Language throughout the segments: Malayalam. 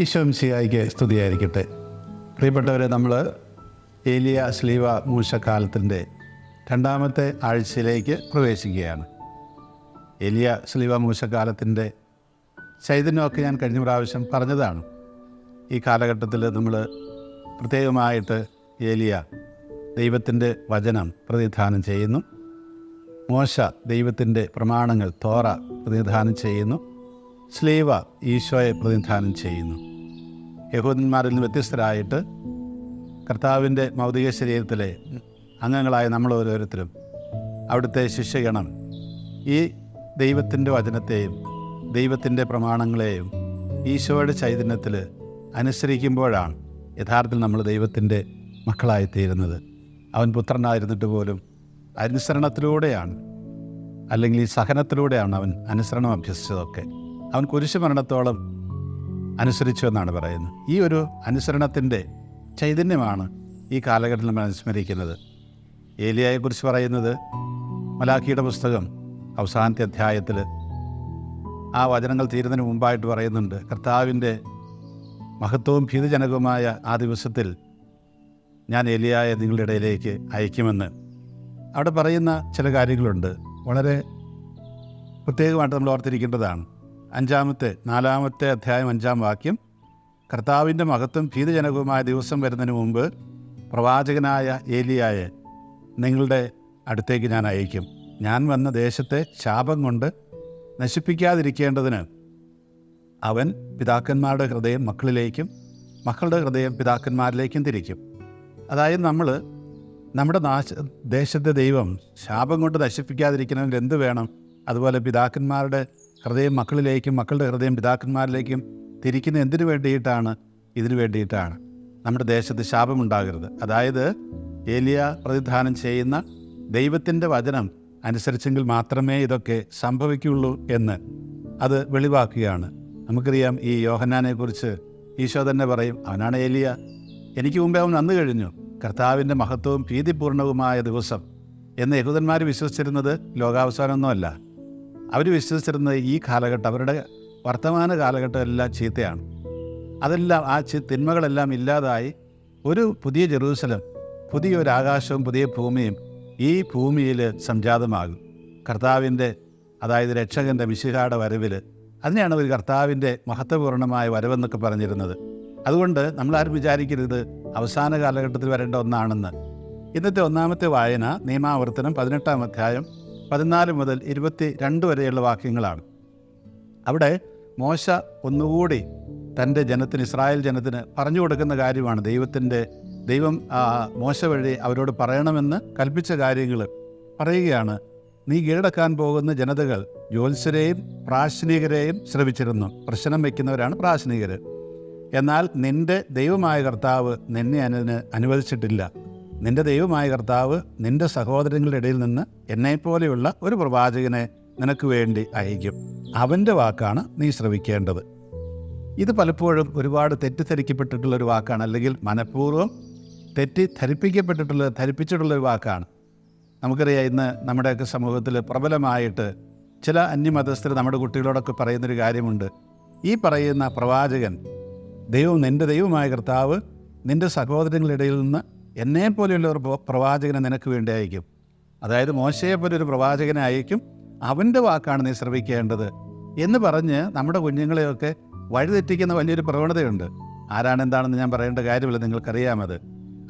ഈശോ മിശിഹായ്ക്ക് സ്തുതിയായിരിക്കട്ടെ. പ്രിയപ്പെട്ടവരെ, നമ്മൾ ഏലിയ ശ്ലീവ മൂശക്കാലത്തിൻ്റെ രണ്ടാമത്തെ ആഴ്ചയിലേക്ക് പ്രവേശിക്കുകയാണ്. ഏലിയ ശ്ലീവ മൂശക്കാലത്തിൻ്റെ ചൈതന്യമൊക്കെ ഞാൻ കഴിഞ്ഞ പ്രാവശ്യം പറഞ്ഞതാണ്. ഈ കാലഘട്ടത്തിൽ നമ്മൾ പ്രത്യേകമായിട്ട് ഏലിയ ദൈവത്തിൻ്റെ വചനം പ്രതിനിധാനം ചെയ്യുന്നു. മോശ ദൈവത്തിൻ്റെ പ്രമാണങ്ങൾ തോറ പ്രതിനിധാനം ചെയ്യുന്നു. ശ്ലീവ ഈശോയെ പ്രതിനിധാനം ചെയ്യുന്നു. യഹൂദന്മാരിൽ നിന്ന് വ്യത്യസ്തരായിട്ട് കർത്താവിൻ്റെ ഭൗതിക ശരീരത്തിലെ അംഗങ്ങളായ നമ്മൾ ഓരോരുത്തരും അവിടുത്തെ ശിഷ്യഗണം ഈ ദൈവത്തിൻ്റെ വചനത്തെയും ദൈവത്തിൻ്റെ പ്രമാണങ്ങളെയും ഈശോയുടെ ചൈതന്യത്തിൽ അനുസരിക്കുമ്പോഴാണ് യഥാർത്ഥത്തിൽ നമ്മൾ ദൈവത്തിൻ്റെ മക്കളായിത്തീരുന്നത്. അവൻ പുത്രനായിരുന്നിട്ട് പോലും അനുസരണത്തിലൂടെയാണ്, അല്ലെങ്കിൽ ഈ സഹനത്തിലൂടെയാണ് അവൻ അനുസരണം അഭ്യസിച്ചതൊക്കെ. അവൻ കുരിശുമരണത്തോളം അനുസരിച്ചു എന്നാണ് പറയുന്നത്. ഈ ഒരു അനുസരണത്തിൻ്റെ ചൈതന്യമാണ് ഈ കാലഘട്ടത്തിൽ നമ്മൾ അനുസ്മരിക്കുന്നത്. ഏലിയായെക്കുറിച്ച് പറയുന്നത് മലാഖിയുടെ പുസ്തകം അവസാനത്തെ അധ്യായത്തിൽ ആ വചനങ്ങൾ തീരുന്നതിന് മുമ്പായിട്ട് പറയുന്നുണ്ട്, കർത്താവിൻ്റെ മഹത്വവും ഭീതിജനകവുമായ ആ ദിവസത്തിൽ ഞാൻ ഏലിയായെ നിങ്ങളുടെ ഇടയിലേക്ക് അയക്കുമെന്ന് അവിടെ പറയുന്ന ചില കാര്യങ്ങളുണ്ട്. വളരെ പ്രത്യേകമായിട്ട് നമ്മൾ ഓർത്തിരിക്കേണ്ടതാണ്. 4-ാമത്തെ അധ്യായം 5-ാം വാക്യം, കർത്താവിൻ്റെ മഹത്വം ഭീതിജനകവുമായ ദിവസം വരുന്നതിന് മുമ്പ് പ്രവാചകനായ ഏലിയായെ നിങ്ങളുടെ അടുത്തേക്ക് ഞാൻ അയക്കും. ഞാൻ വന്ന ദേശത്തെ ശാപം കൊണ്ട് നശിപ്പിക്കാതിരിക്കേണ്ടതിന് അവൻ പിതാക്കന്മാരുടെ ഹൃദയം മക്കളിലേക്കും മക്കളുടെ ഹൃദയം പിതാക്കന്മാരിലേക്കും തിരിക്കും. അതായത് നമ്മുടെ ദേശത്തെ ദൈവം ശാപം കൊണ്ട് നശിപ്പിക്കാതിരിക്കുന്നതിന് എന്ത് വേണം? അതുപോലെ പിതാക്കന്മാരുടെ ഹൃദയം മക്കളിലേക്കും മക്കളുടെ ഹൃദയം പിതാക്കന്മാരിലേക്കും തിരിക്കുന്ന എന്തിനു വേണ്ടിയിട്ടാണ്? ഇതിനു വേണ്ടിയിട്ടാണ്. നമ്മുടെ ദേശത്ത് ശാപമുണ്ടാകരുത്. അതായത് ഏലിയ പ്രതിനിധാനം ചെയ്യുന്ന ദൈവത്തിൻ്റെ വചനം അനുസരിച്ചെങ്കിൽ മാത്രമേ ഇതൊക്കെ സംഭവിക്കുകയുള്ളൂ എന്ന് അത് വെളിവാക്കുകയാണ്. നമുക്കറിയാം, ഈ യോഹന്നാനെക്കുറിച്ച് ഈശോ തന്നെ പറയും, അവനാണ് ഏലിയ. എനിക്ക് മുമ്പേ അവൻ വന്നു കഴിഞ്ഞു. കർത്താവിൻ്റെ മഹത്വവും ഭീതിപൂർണവുമായ ദിവസം എന്ന് യഹൂദന്മാർ വിശ്വസിച്ചിരുന്നത് ലോകാവസാനമൊന്നുമല്ല. അവർ വിശ്വസിച്ചിരുന്നത് ഈ കാലഘട്ടം, അവരുടെ വർത്തമാന കാലഘട്ടം എല്ലാം ചീത്തയാണ്. അതെല്ലാം ആ തിന്മകളെല്ലാം ഇല്ലാതായി ഒരു പുതിയ ജെറൂസലം, പുതിയൊരു ആകാശവും പുതിയ ഭൂമിയും ഈ ഭൂമിയിൽ സംജാതമാകും. കർത്താവിൻ്റെ, അതായത് രക്ഷകൻ്റെ മിശിഹായുടെ വരവിൽ, അതിനെയാണ് ഒരു കർത്താവിൻ്റെ മഹത്വപൂർണ്ണമായ വരവെന്നൊക്കെ പറഞ്ഞിരുന്നത്. അതുകൊണ്ട് നമ്മളാരും വിചാരിക്കരുത് അവസാന കാലഘട്ടത്തിൽ വരേണ്ട ഒന്നാണെന്ന്. ഇന്നത്തെ ഒന്നാമത്തെ വായന നിയമാവർത്തനം 18-ാം അധ്യായം 14 മുതൽ 22 വരെയുള്ള വാക്യങ്ങളാണ്. അവിടെ മോശ ഒന്നുകൂടി തൻ്റെ ജനത്തിന്, ഇസ്രായേൽ ജനത്തിന് പറഞ്ഞു കൊടുക്കുന്ന കാര്യമാണ്. ദൈവം മോശ വഴി അവരോട് പറയണമെന്ന് കൽപ്പിച്ച കാര്യങ്ങൾ പറയുകയാണ്. നീ കീഴടക്കാൻ പോകുന്ന ജനതകൾ ജ്യോത്സ്യരെയും പ്രാശ്നികരെയും ശ്രമിച്ചിരുന്നു. പ്രശ്നം വയ്ക്കുന്നവരാണ് പ്രാശ്നികർ. എന്നാൽ നിൻ്റെ ദൈവമായ കർത്താവ് നിന്നെ അതിന് അനുവദിച്ചിട്ടില്ല. നിൻ്റെ ദൈവമായ കർത്താവ് നിൻ്റെ സഹോദരങ്ങളുടെ ഇടയിൽ നിന്ന് എന്നെപ്പോലെയുള്ള ഒരു പ്രവാചകനെ നിനക്ക് വേണ്ടി അയക്കും. അവൻ്റെ വാക്കാണ് നീ ശ്രവിക്കേണ്ടത്. ഇത് പലപ്പോഴും ഒരുപാട് തെറ്റിദ്ധരിക്കപ്പെട്ടിട്ടുള്ളൊരു വാക്കാണ്, അല്ലെങ്കിൽ മനഃപൂർവ്വം ധരിപ്പിച്ചിട്ടുള്ളൊരു വാക്കാണ്. നമുക്കറിയാം, ഇന്ന് നമ്മുടെയൊക്കെ സമൂഹത്തിൽ പ്രബലമായിട്ട് ചില അന്യമതസ്ഥർ നമ്മുടെ കുട്ടികളോടൊക്കെ പറയുന്നൊരു കാര്യമുണ്ട്. ഈ പറയുന്ന പ്രവാചകൻ, നിൻ്റെ ദൈവമായ കർത്താവ് നിൻ്റെ സഹോദരങ്ങളുടെ ഇടയിൽ നിന്ന് എന്നെപ്പോലെയുള്ള ഒരു പ്രവാചകനെ നിനക്ക് വേണ്ടി അയക്കും. അതായത് മോശയെപ്പോലെ ഒരു പ്രവാചകനെ അയക്കും, അവൻ്റെ വാക്കാണ് നീ ശ്രവിക്കേണ്ടത് എന്ന് പറഞ്ഞ് നമ്മുടെ കുഞ്ഞുങ്ങളെയൊക്കെ വഴിതെറ്റിക്കുന്ന വലിയൊരു പ്രവണതയുണ്ട്. ആരാണ് എന്താണെന്ന് ഞാൻ പറയേണ്ട കാര്യമില്ല, നിങ്ങൾക്കറിയാമത്.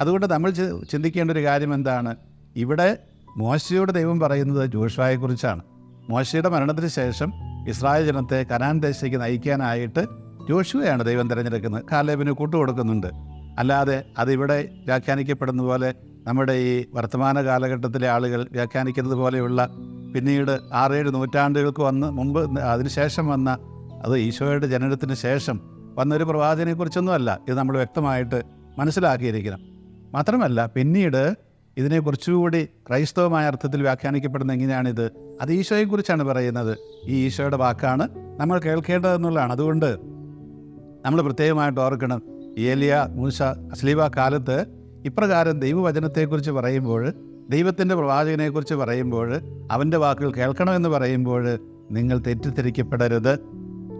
അതുകൊണ്ട് നമ്മൾ ചിന്തിക്കേണ്ട ഒരു കാര്യം എന്താണ്? ഇവിടെ മോശയോട് ദൈവം പറയുന്നത് ജോഷുവയെക്കുറിച്ചാണ്. മോശയുടെ മരണത്തിന് ശേഷം ഇസ്രായേൽ ജനത്തെ കനാൻ ദേശത്തേക്ക് നയിക്കാനായിട്ട് ജോഷുവയാണ് ദൈവം തിരഞ്ഞെടുക്കുന്നത്. കാലേബിന് കൂട്ടുകൊടുക്കുന്നുണ്ട്. അല്ലാതെ അതിവിടെ വ്യാഖ്യാനിക്കപ്പെടുന്ന പോലെ നമ്മുടെ ഈ വർത്തമാന കാലഘട്ടത്തിലെ ആളുകൾ വ്യാഖ്യാനിക്കുന്നത് പോലെയുള്ള പിന്നീട് 6-7 നൂറ്റാണ്ടുകൾക്ക് മുമ്പ് അതിനുശേഷം വന്ന, അത് ഈശോയുടെ ജനനത്തിന് ശേഷം വന്നൊരു പ്രവാചകനെക്കുറിച്ചൊന്നുമല്ല. ഇത് നമ്മൾ വ്യക്തമായിട്ട് മനസ്സിലാക്കിയിരിക്കണം. മാത്രമല്ല, പിന്നീട് ഇതിനെ കുറച്ചുകൂടി ക്രൈസ്തവമായ അർത്ഥത്തിൽ വ്യാഖ്യാനിക്കപ്പെടുന്ന എങ്ങനെയാണിത്? അത് ഈശോയെക്കുറിച്ചാണ് പറയുന്നത്. ഈ ഈശോയുടെ വാക്കാണ് നമ്മൾ കേൾക്കേണ്ടതെന്നുള്ളതാണ്. അതുകൊണ്ട് നമ്മൾ പ്രത്യേകമായിട്ട് ഓർക്കണം, ഏലിയ മൂശ ശ്ലീവ കാലത്ത് ഇപ്രകാരം ദൈവവചനത്തെക്കുറിച്ച് പറയുമ്പോൾ, ദൈവത്തിൻ്റെ പ്രവാചകനെക്കുറിച്ച് പറയുമ്പോൾ, അവൻ്റെ വാക്കുകൾ കേൾക്കണമെന്ന് പറയുമ്പോൾ നിങ്ങൾ തെറ്റിദ്ധരിക്കപ്പെടരുത്.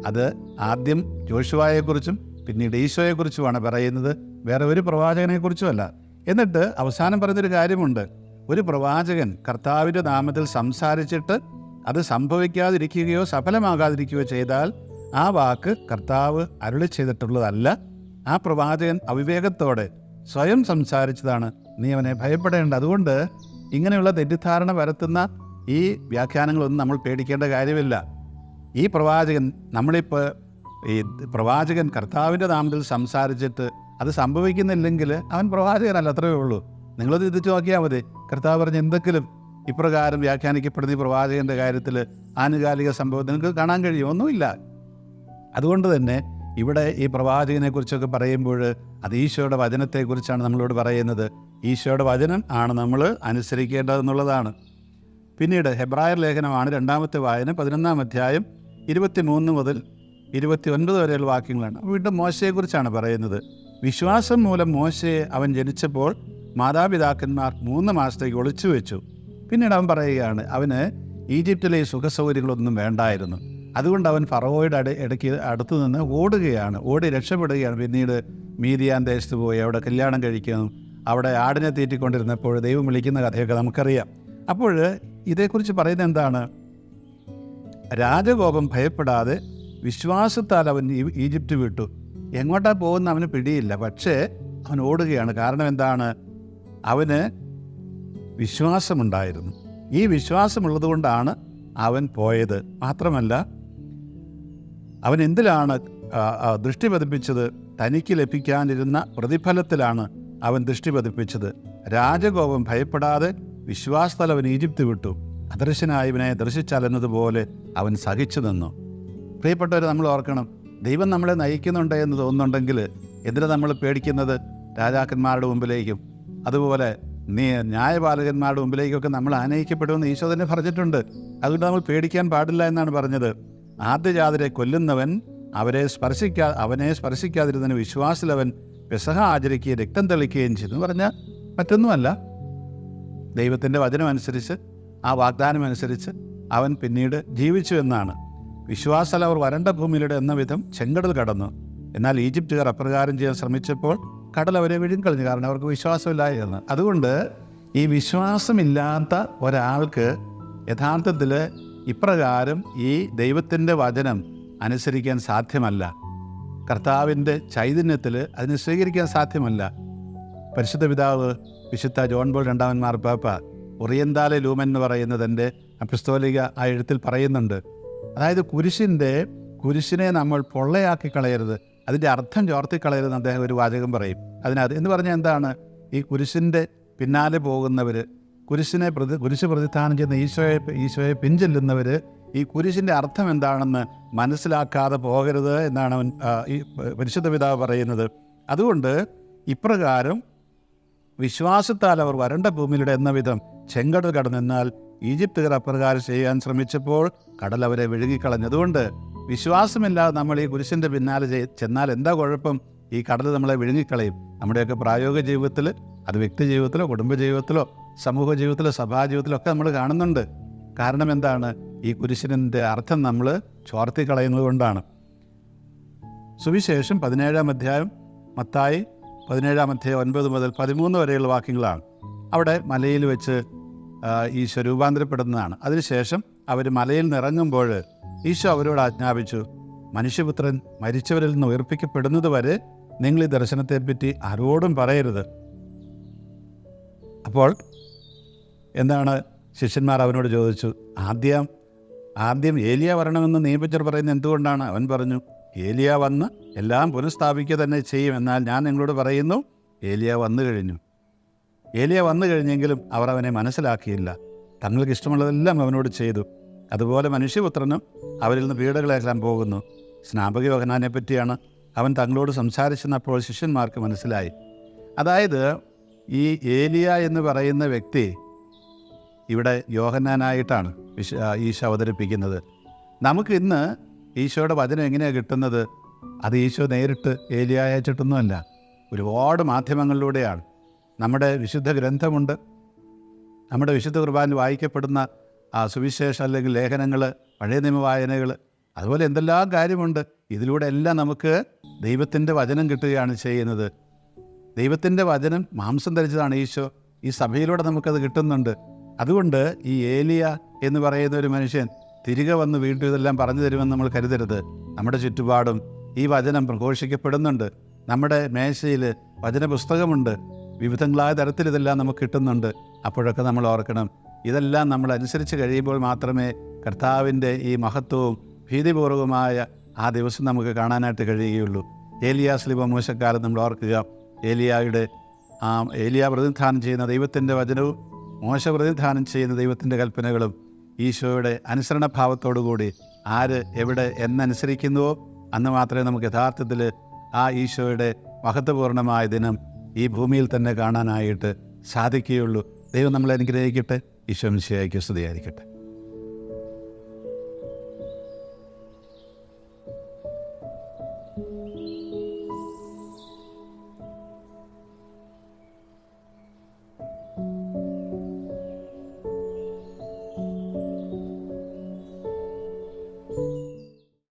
അത് ആദ്യം ജോഷുവയെക്കുറിച്ചും പിന്നീട് ഈശോയെക്കുറിച്ചുമാണ് പറയുന്നത്, വേറെ ഒരു പ്രവാചകനെക്കുറിച്ചുമല്ല. എന്നിട്ട് അവസാനം പറയുന്നൊരു കാര്യമുണ്ട്. ഒരു പ്രവാചകൻ കർത്താവിൻ്റെ നാമത്തിൽ സംസാരിച്ചിട്ട് അത് സംഭവിക്കാതിരിക്കുകയോ സഫലമാകാതിരിക്കുകയോ ചെയ്താൽ ആ വാക്ക് കർത്താവ് അരുളി ചെയ്തിട്ടുള്ളതല്ല. ആ പ്രവാചകൻ അവിവേകത്തോടെ സ്വയം സംസാരിച്ചതാണ്, നീ അവനെ ഭയപ്പെടേണ്ട. അതുകൊണ്ട് ഇങ്ങനെയുള്ള തെറ്റിദ്ധാരണ വരുത്തുന്ന ഈ വ്യാഖ്യാനങ്ങളൊന്നും നമ്മൾ പേടിക്കേണ്ട കാര്യമില്ല. ഈ പ്രവാചകൻ ഈ പ്രവാചകൻ കർത്താവിൻ്റെ നാമത്തിൽ സംസാരിച്ചിട്ട് അത് സംഭവിക്കുന്നില്ലെങ്കിൽ അവൻ പ്രവാചകനല്ല, അത്രയേ ഉള്ളൂ. നിങ്ങളത് ചിന്തിച്ച് നോക്കിയാൽ മതി. കർത്താവ് പറഞ്ഞ എന്തെങ്കിലും ഇപ്രകാരം വ്യാഖ്യാനിക്കപ്പെടുന്ന ഈ പ്രവാചകൻ്റെ കാര്യത്തിൽ ആനുകാലിക സംഭവം നിങ്ങൾക്ക് കാണാൻ കഴിയുമൊന്നുമില്ല. അതുകൊണ്ട് തന്നെ ഇവിടെ ഈ പ്രവാചകനെക്കുറിച്ചൊക്കെ പറയുമ്പോൾ അത് ഈശോയുടെ വചനത്തെക്കുറിച്ചാണ് നമ്മളോട് പറയുന്നത്. ഈശോയുടെ വചനം ആണ് നമ്മൾ അനുസരിക്കേണ്ടതെന്നുള്ളതാണ്. പിന്നീട് ഹെബ്രായർ ലേഖനമാണ് രണ്ടാമത്തെ വായന, 11-ാം അധ്യായം 23 മുതൽ 29 വരെയുള്ള വാക്യങ്ങളാണ്. വീണ്ടും മോശയെക്കുറിച്ചാണ് പറയുന്നത്. വിശ്വാസം മൂലം മോശയെ അവൻ ജനിച്ചപ്പോൾ മാതാപിതാക്കന്മാർ 3 മാസത്തേക്ക് ഒളിച്ചു വെച്ചു. പിന്നീട് അവൻ പറയുകയാണ്, അവന് ഈജിപ്തിലെ സുഖസൗകര്യങ്ങളൊന്നും വേണ്ടായിരുന്നു. അതുകൊണ്ട് അവൻ ഫറവോയുടെ അടുത്തു നിന്ന് ഓടി രക്ഷപ്പെടുകയാണ്. പിന്നീട് മീദിയാൻ ദേശത്ത് പോയി അവിടെ കല്യാണം കഴിക്കുന്നു. അവിടെ ആടിനെ തീറ്റിക്കൊണ്ടിരുന്നപ്പോൾ ദൈവം വിളിക്കുന്ന കഥയൊക്കെ നമുക്കറിയാം. അപ്പോൾ ഇതേക്കുറിച്ച് പറയുന്നത് എന്താണ്? രാജകോപം ഭയപ്പെടാതെ വിശ്വാസത്താൽ അവൻ ഈജിപ്റ്റ് വിട്ടു. എങ്ങോട്ടാ പോകുന്ന അവന് പിടിയില്ല, പക്ഷേ അവൻ ഓടുകയാണ്. കാരണം എന്താണ്? അവന് വിശ്വാസമുണ്ടായിരുന്നു. ഈ വിശ്വാസമുള്ളത് കൊണ്ടാണ് അവൻ പോയത്. മാത്രമല്ല, അവൻ എന്തിലാണ് ദൃഷ്ടി പതിപ്പിച്ചത്? തനിക്ക് ലഭിക്കാനിരുന്ന പ്രതിഫലത്തിലാണ് അവൻ ദൃഷ്ടി പതിപ്പിച്ചത്. രാജകോപം ഭയപ്പെടാതെ വിശ്വാസത്താൽ അവൻ ഈജിപ്ത് വിട്ടു. അദർശനായവനെ ദർശിച്ചാലെന്നതുപോലെ അവൻ സഹിച്ചു നിന്നു. പ്രിയപ്പെട്ടവരെ, നമ്മൾ ഓർക്കണം, ദൈവം നമ്മളെ നയിക്കുന്നുണ്ട് എന്ന് തോന്നുന്നുണ്ടെങ്കിൽ എന്തിനാ നമ്മൾ പേടിക്കുന്നത്? രാജാക്കന്മാരുടെ മുമ്പിലേക്കും അതുപോലെ ന്യായപാലകന്മാരുടെ മുമ്പിലേക്കൊക്കെ നമ്മൾ ആനയിക്കപ്പെടുമെന്ന് ഈശോ തന്നെ പറഞ്ഞിട്ടുണ്ട്. അതുകൊണ്ട് നമ്മൾ പേടിക്കാൻ പാടില്ല എന്നാണ് പറഞ്ഞത്. ആദ്യജാതരെ കൊല്ലുന്നവൻ അവനെ സ്പർശിക്കാതിരുന്നതിന് വിശ്വാസത്തിലവൻ പെസഹ ആചരിക്കുകയും രക്തം തെളിക്കുകയും ചെയ്തു എന്ന് പറഞ്ഞാൽ മറ്റൊന്നുമല്ല, ദൈവത്തിൻ്റെ വചനമനുസരിച്ച്, ആ വാഗ്ദാനമനുസരിച്ച് അവൻ പിന്നീട് ജീവിച്ചു എന്നാണ്. വിശ്വാസത്താൽ അവർ വരണ്ട ഭൂമിയിലൂടെ എന്ന വിധം ചെങ്കടൽ കടന്നു. എന്നാൽ ഈജിപ്തുകാർ അപ്രകാരം ചെയ്യാൻ ശ്രമിച്ചപ്പോൾ കടൽ അവരെ വിഴുങ്ങിക്കളഞ്ഞു, കാരണം അവർക്ക് വിശ്വാസമില്ലായിരുന്നു. അതുകൊണ്ട് ഈ വിശ്വാസമില്ലാത്ത ഒരാൾക്ക് യഥാർത്ഥത്തിൽ ഇപ്രകാരം ഈ ദൈവത്തിൻ്റെ വചനം അനുസരിക്കാൻ സാധ്യമല്ല. കർത്താവിൻ്റെ ചൈതന്യത്തിൽ അതിനെ സ്വീകരിക്കാൻ സാധ്യമല്ല. പരിശുദ്ധ പിതാവ് വിശുദ്ധ ജോൺ പോൾ രണ്ടാമൻ മാർപ്പാപ്പ ഒറിയന്താലെ ലൂമൻ എന്ന് പറയുന്നതിൻ്റെ അപ്പസ്തോലിക ആ എഴുത്തിൽ പറയുന്നുണ്ട്. അതായത് കുരിശിനെ നമ്മൾ പൊള്ളയാക്കി കളയരുത്, അതിൻ്റെ അർത്ഥം ചോർത്തിക്കളയരുതെന്ന് അദ്ദേഹം ഒരു വാചകം പറയും. അതിനകത്ത് എന്ന് പറഞ്ഞാൽ എന്താണ്? ഈ കുരിശിൻ്റെ പിന്നാലെ പോകുന്നവർ, കുരിശ് പ്രതിസ്ഥാനം ചെയ്യുന്ന ഈശോയെ പിൻചെല്ലുന്നവർ ഈ കുരിശിൻ്റെ അർത്ഥം എന്താണെന്ന് മനസ്സിലാക്കാതെ പോകരുത് എന്നാണ് ഈ പരിശുദ്ധ പിതാവ് പറയുന്നത്. അതുകൊണ്ട് ഇപ്രകാരം വിശ്വാസത്താൽ അവർ വരണ്ട ഭൂമിയിലൂടെ എന്ന വിധം ചെങ്കടൽ കടന്നെന്നാൽ ഈജിപ്തുകാർ അപ്രകാരം ചെയ്യാൻ ശ്രമിച്ചപ്പോൾ കടൽ അവരെ വിഴുങ്ങിക്കളഞ്ഞതുകൊണ്ട് വിശ്വാസമില്ലാതെ നമ്മൾ ഈ കുരിശിൻ്റെ പിന്നാലെ ചെന്നാൽ എന്താ കുഴപ്പം? ഈ കടൽ നമ്മളെ വിഴുങ്ങിക്കളയും. നമ്മുടെയൊക്കെ പ്രായോഗിക ജീവിതത്തിൽ, അത് വ്യക്തി ജീവിതത്തിലോ കുടുംബ ജീവിതത്തിലോ സമൂഹ ജീവിതത്തിലോ സഭാ ജീവിതത്തിലോ ഒക്കെ നമ്മൾ കാണുന്നുണ്ട്. കാരണം എന്താണ്? ഈ കുരിശിൻ്റെ അർത്ഥം നമ്മൾ ചോർത്തിക്കളയുന്നത് കൊണ്ടാണ്. സുവിശേഷം 17-ാം അധ്യായം, മത്തായി 17-ാം അധ്യായം 9 മുതൽ 13 വരെയുള്ള വാക്യങ്ങളാണ്. അവിടെ മലയിൽ വെച്ച് ഈശോ രൂപാന്തരപ്പെടുന്നതാണ്. അതിനുശേഷം അവർ മലയിൽ നിറങ്ങുമ്പോൾ ഈശോ അവരോട് ആജ്ഞാപിച്ചു, മനുഷ്യപുത്രൻ മരിച്ചവരിൽ നിന്ന് ഉയർപ്പിക്കപ്പെടുന്നത് വരെ നിങ്ങൾ ഈ ദർശനത്തെപ്പറ്റി ആരോടും പറയരുത്. അപ്പോൾ എന്താണ് ശിഷ്യന്മാർ അവനോട് ചോദിച്ചു, ആദ്യം ഏലിയ വരണമെന്ന് നിയമിച്ചർ പറയുന്നത് എന്തുകൊണ്ടാണ്? അവൻ പറഞ്ഞു, ഏലിയ വന്ന് എല്ലാം പുനഃസ്ഥാപിക്കുക തന്നെ ചെയ്യും. എന്നാൽ ഞാൻ നിങ്ങളോട് പറയുന്നു, ഏലിയ വന്നു കഴിഞ്ഞു. ഏലിയ വന്നു കഴിഞ്ഞെങ്കിലും അവർ അവനെ മനസ്സിലാക്കിയില്ല. തങ്ങൾക്ക് ഇഷ്ടമുള്ളതെല്ലാം അവനോട് ചെയ്തു. അതുപോലെ മനുഷ്യപുത്രനും അവരിൽ നിന്ന് പീഡകളേക്കാൻ പോകുന്നു. സ്നാപക യോഹന്നാനെ പറ്റിയാണ് അവൻ തങ്ങളോട് സംസാരിച്ചെന്നപ്പോൾ ശിഷ്യന്മാർക്ക് മനസ്സിലായി. അതായത് ഈ ഏലിയ എന്ന് പറയുന്ന വ്യക്തി ഇവിടെ യോഹന്നാനായിട്ടാണ് ഈശോ അവതരിപ്പിക്കുന്നത്. നമുക്ക് ഇന്ന് ഈശോയുടെ വചനം എങ്ങനെയാണ് കിട്ടുന്നത്? അത് ഈശോ നേരിട്ട് ഏലിയ അയച്ചിട്ടൊന്നുമല്ല, ഒരുപാട് മാധ്യമങ്ങളിലൂടെയാണ്. നമ്മുടെ വിശുദ്ധ ഗ്രന്ഥമുണ്ട്, നമ്മുടെ വിശുദ്ധ കുർബാനയിൽ വായിക്കപ്പെടുന്ന സുവിശേഷം അല്ലെങ്കിൽ ലേഖനങ്ങൾ, പഴയ നിയമ വായനകൾ, അതുപോലെ എന്തെല്ലാം കാര്യമുണ്ട്. ഇതിലൂടെ എല്ലാം നമുക്ക് ദൈവത്തിൻ്റെ വചനം കിട്ടുകയാണ് ചെയ്യുന്നത്. ദൈവത്തിൻ്റെ വചനം മാംസം ധരിച്ചതാണ് ഈശോ. ഈ സഭയിലൂടെ നമുക്കത് കിട്ടുന്നുണ്ട്. അതുകൊണ്ട് ഈ ഏലിയ എന്ന് പറയുന്ന ഒരു മനുഷ്യൻ തിരികെ വന്ന് വീണ്ടും ഇതെല്ലാം പറഞ്ഞു തരുമെന്ന് നമ്മൾ കരുതരുത്. നമ്മുടെ ചുറ്റുപാടും ഈ വചനം പ്രഘോഷിക്കപ്പെടുന്നുണ്ട്. നമ്മുടെ മേശയിൽ വചനപുസ്തകമുണ്ട്. വിവിധങ്ങളായ തരത്തിൽ ഇതെല്ലാം നമുക്ക് കിട്ടുന്നുണ്ട്. അപ്പോഴൊക്കെ നമ്മൾ ഓർക്കണം, ഇതെല്ലാം നമ്മൾ അനുസരിച്ച് കഴിയുമ്പോൾ മാത്രമേ കർത്താവിൻ്റെ ഈ മഹത്വവും ഭീതിപൂർവമായ ആ ദിവസം നമുക്ക് കാണാനായിട്ട് കഴിയുകയുള്ളൂ. ഏലിയാ സ്ലിബ മോശക്കാലം നമ്മൾ ഓർക്കുക. ഏലിയ പ്രതിനിധാനം ചെയ്യുന്ന ദൈവത്തിൻ്റെ വചനവും മോശ പ്രതിനിധാനം ചെയ്യുന്ന ദൈവത്തിൻ്റെ കൽപ്പനകളും ഈശോയുടെ അനുസരണഭാവത്തോടുകൂടി ആര് എവിടെ എന്നനുസരിക്കുന്നുവോ അന്ന് മാത്രമേ നമുക്ക് യഥാർത്ഥത്തിൽ ആ ഈശോയുടെ മഹത്വപൂർണ്ണമായ ദിനം ഈ ഭൂമിയിൽ തന്നെ കാണാനായിട്ട് സാധിക്കുകയുള്ളൂ. ദൈവം നമ്മളെ അനുഗ്രഹിക്കട്ടെ. ഈശോ മിശിഹായ്ക്ക് സ്തുതിയായിരിക്കട്ടെ.